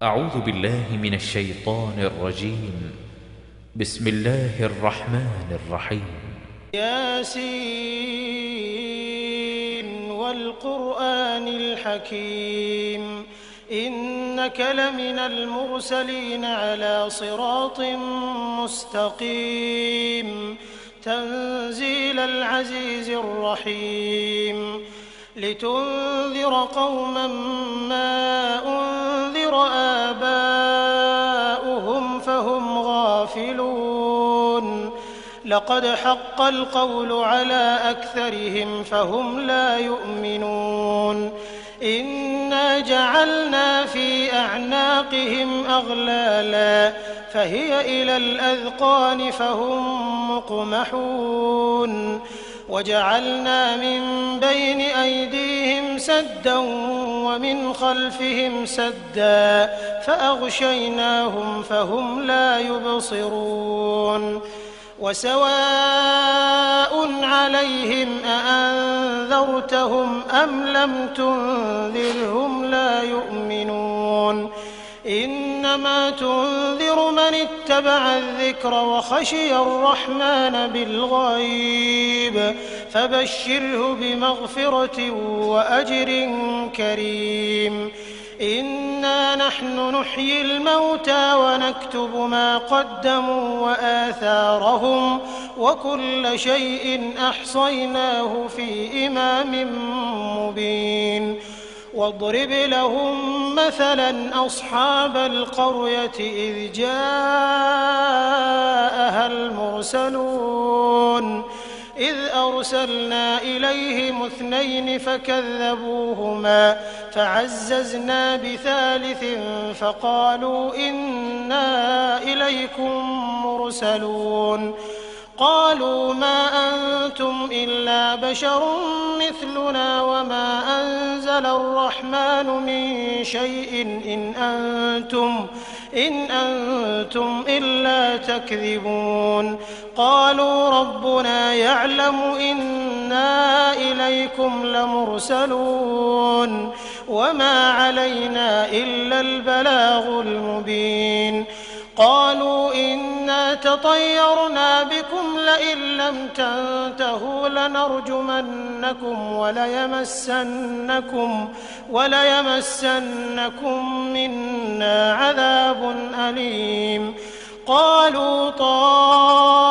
أعوذ بالله من الشيطان الرجيم. بسم الله الرحمن الرحيم. ياسين والقرآن الحكيم إنك لمن المرسلين على صراط مستقيم تنزيل العزيز الرحيم لتنذر قوما ما أنذر آباؤهم فهم غافلون لقد حق القول على أكثرهم فهم لا يؤمنون إنا جعلنا في أعناقهم أغلالا فهي إلى الأذقان فهم مقمحون وجعلنا من بين أيديهم سدا ومن خلفهم سدا فأغشيناهم فهم لا يبصرون وسواء عليهم أأنذرتهم أم لم تنذرهم لا يؤمنون إنما تنذر من اتبع الذكر وخشي الرحمن بالغيب فبشره بمغفرة وأجر كريم إنا نحن نحيي الموتى ونكتب ما قدموا وآثارهم وكل شيء أحصيناه في إمام مبين واضرب لهم مثلا أصحاب القرية إذ جاءها المرسلون إذ أرسلنا إليهم 2 فكذبوهما فعززنا بثالث فقالوا إنا إليكم مرسلون قالوا ما أنتم إلا بشر مثلنا وما أنزل الرحمن من شيء إن أنتم إلا تكذبون قالوا ربنا يعلم إنا إليكم لمرسلون وما علينا إلا البلاغ المبين قالوا إنا تطيرنا بكم لئن لم تنتهوا لنرجمنكم وليمسنكم منا عذاب أليم قالوا طائركم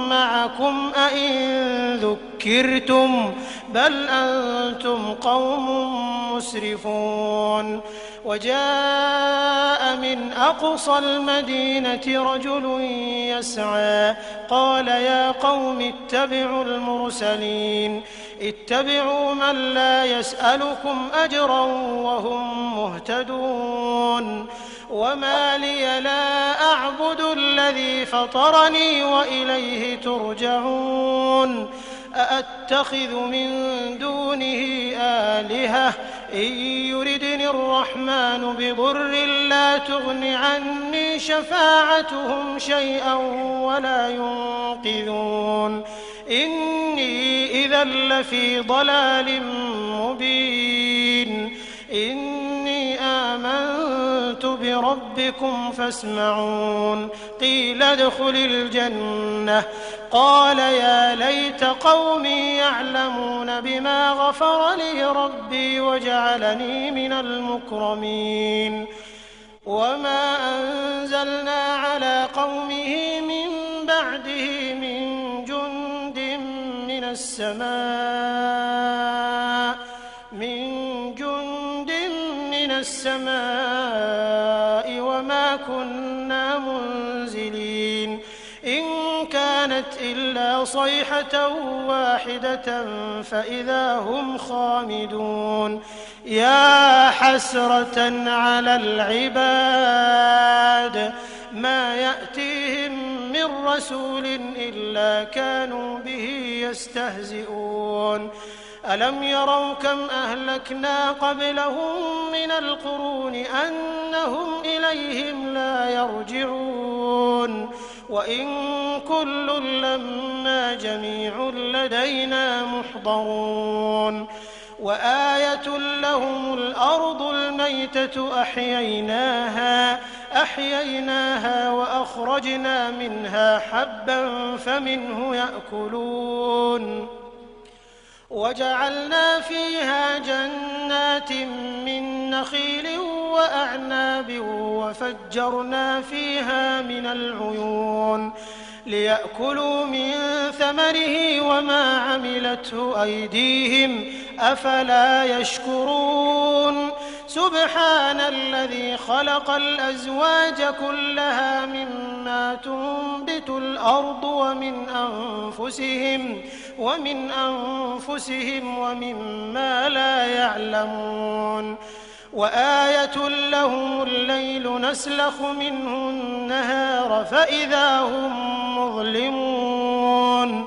معكم أئن ذكرتم بل أنتم قوم مسرفون وجاء من أقصى المدينة رجل يسعى قال يا قوم اتبعوا المرسلين اتبعوا من لا يسألكم أجرا وهم مهتدون وما لي لا أعبد الذي فطرني وإليه ترجعون أأتخذ من دونه آلهة إن يردني الرحمن بضر لا تغن عني شفاعتهم شيئا ولا ينقذون إني إذا لفي ضلال مبين إني آمنت بربكم فاسمعون قيل ادخل الجنة قال يا ليت قومي يعلمون بما غفر لي ربي وجعلني من المكرمين وما أنزلنا على قومه من بعده من جند من السماء وما كنا منزلين إن كانت إلا صيحة واحدة فإذا هم خامدون يا حسرة على العباد ما يأتيهم من رسول إلا كانوا به يستهزئون ألم يروا كم أهلكنا قبلهم من القرون أنهم إليهم لا يرجعون وإن كل لما جميع لدينا محضرون وآية لهم الأرض والميتة أحييناها وأخرجنا منها حبا فمنه يأكلون وجعلنا فيها جنات من نخيل وأعناب وفجرنا فيها من العيون ليأكلوا من ثمره وما عملته أيديهم أفلا يشكرون سبحان الذي خلق الأزواج كلها مما تنبت الأرض ومن أنفسهم ومما لا يعلمون وآية لهم الليل نسلخ منه النهار فإذا هم مظلمون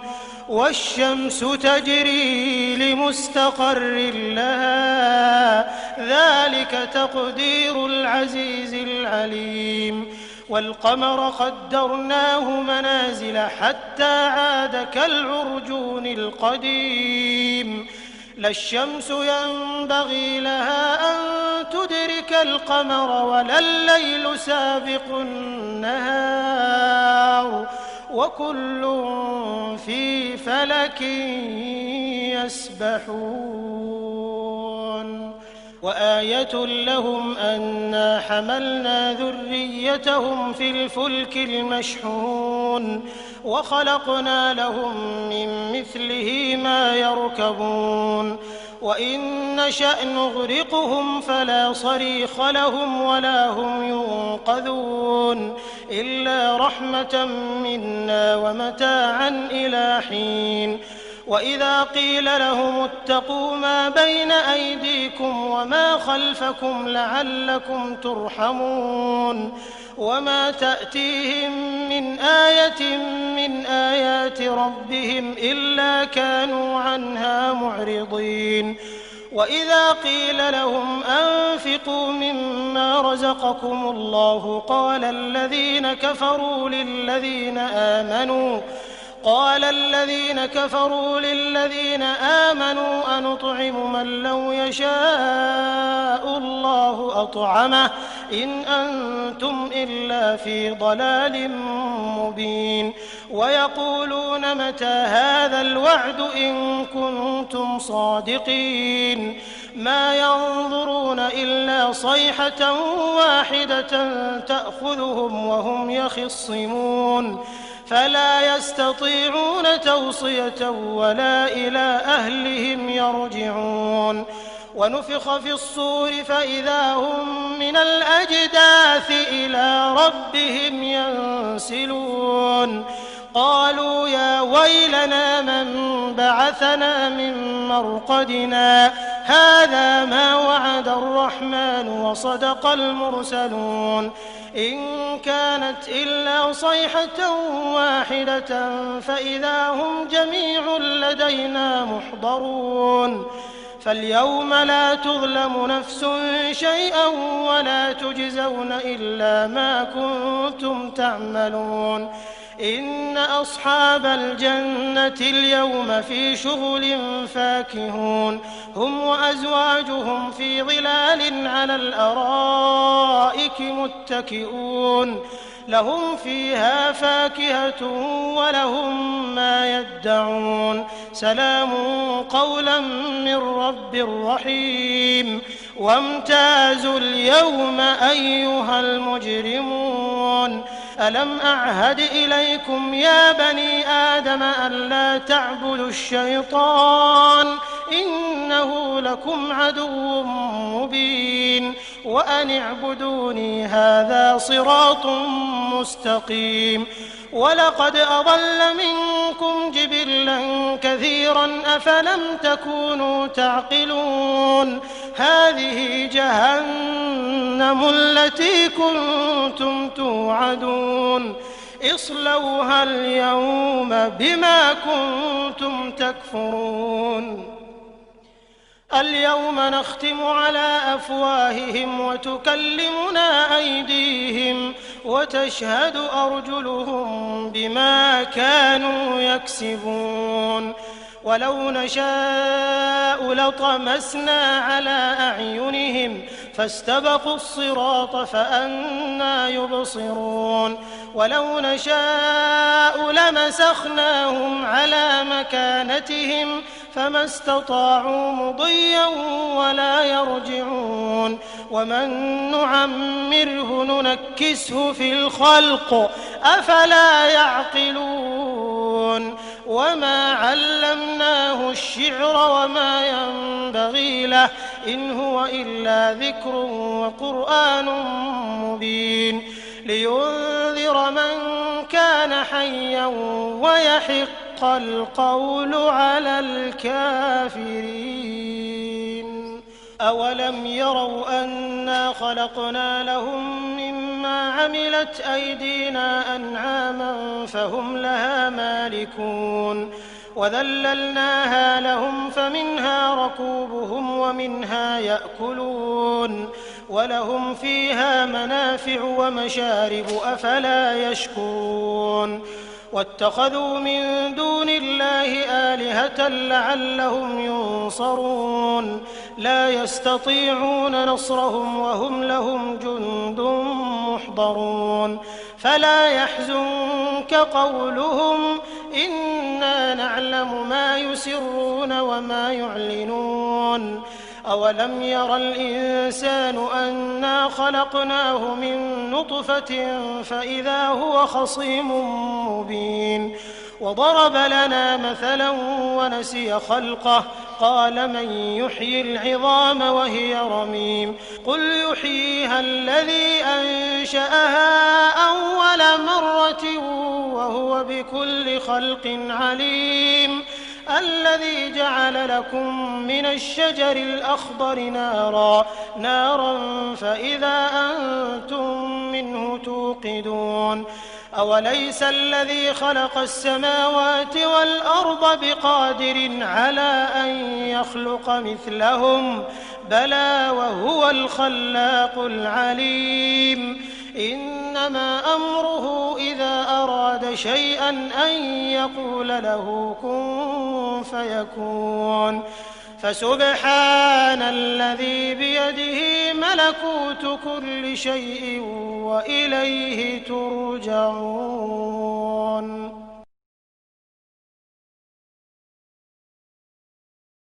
والشمس تجري لمستقر لها ذلك تقدير العزيز العليم والقمر قدرناه منازل حتى عاد كالعرجون القديم لا الشمس ينبغي لها أن تدرك القمر ولا الليل سابق النهار وكل في فلك يسبحون وآية لهم أنا حملنا ذريتهم في الفلك المشحون وخلقنا لهم من مثله ما يركبون وإن نشأ نغرقهم فلا صريخ لهم ولا هم ينقذون إلا رحمة منا ومتاعا إلى حين وإذا قيل لهم اتقوا ما بين أيديكم وما خلفكم لعلكم ترحمون وما تأتيهم من آية من آيات ربهم إلا كانوا عنها معرضين وإذا قيل لهم أنفقوا مما رزقكم الله قال الذين كفروا للذين آمنوا أنطعم من لو يشاء الله أطعمه إن أنتم إلا في ضلال مبين ويقولون متى هذا الوعد إن كنتم صادقين ما ينظرون إلا صيحة واحدة تأخذهم وهم يخصمون فلا يستطيعون توصية ولا إلى أهلهم يرجعون ونفخ في الصور فإذا هم من الأجداث إلى ربهم ينسلون قالوا يا ويلنا من بعثنا من مرقدنا هذا ما وعد الرحمن وصدق المرسلون إن كانت إلا صيحة واحدة فإذا هم جميع لدينا محضرون فاليوم لا تظلم نفس شيئا ولا تجزون إلا ما كنتم تعملون إن أصحاب الجنة اليوم في شغل فاكهون هم وأزواجهم في ظلال على الأرائك متكئون لهم فيها فاكهة ولهم ما يدعون سلام قولا من رب رحيم وامتازوا اليوم أيها المجرمون ألم أعهد إليكم يا بني آدم ألا تعبدوا الشيطان إنه لكم عدو مبين وأن اعبدوني هذا صراط مستقيم ولقد أضل منكم جبلا كثيرا أفلم تكونوا تعقلون هذه جهنم التي كنتم توعدون اصلوها اليوم بما كنتم تكفرون اليوم نختم على أفواههم وتكلمنا أيديهم وتشهد أرجلهم بما كانوا يكسبون ولو نشاء لطمسنا على أعينهم فاستبقوا الصراط فأنى يبصرون ولو نشاء لمسخناهم على مكانتهم فما استطاعوا مضيا ولا يرجعون ومن نعمره ننكسه في الخلق أفلا يعقلون وما علمناه الشعر وما ينبغي له إن هو إلا ذكر وقرآن مبين لينذر من كان حيا ويحق القول على الكافرين أولم يروا أنا خلقنا لهم مما عملت أيدينا أنعاما فهم لها مالكون وذللناها لهم فمنها ركوبهم ومنها يأكلون ولهم فيها منافع ومشارب أفلا يشكرون واتخذوا من دون الله آلهة لعلهم ينصرون لا يستطيعون نصرهم وهم لهم جند محضرون فلا يحزنك قولهم إنا نعلم ما يسرون وما يعلنون أولم ير الإنسان أنا خلقناه من نطفة فإذا هو خصيم مبين وضرب لنا مثلا ونسي خلقه قال من يحيي العظام وهي رميم قل يحييها الذي أنشأها أول مرة وهو بكل خلق عليم الذي جعل لكم من الشجر الأخضر نارا فإذا أنتم منه توقدون أوليس الذي خلق السماوات والأرض بقادر على أن يخلق مثلهم بلى وهو الخلاق العليم إنما أمره إذا أراد شيئا أن يقول له كن فيكون فسبحان الذي بيده ملكوت كل شيء وإليه ترجعون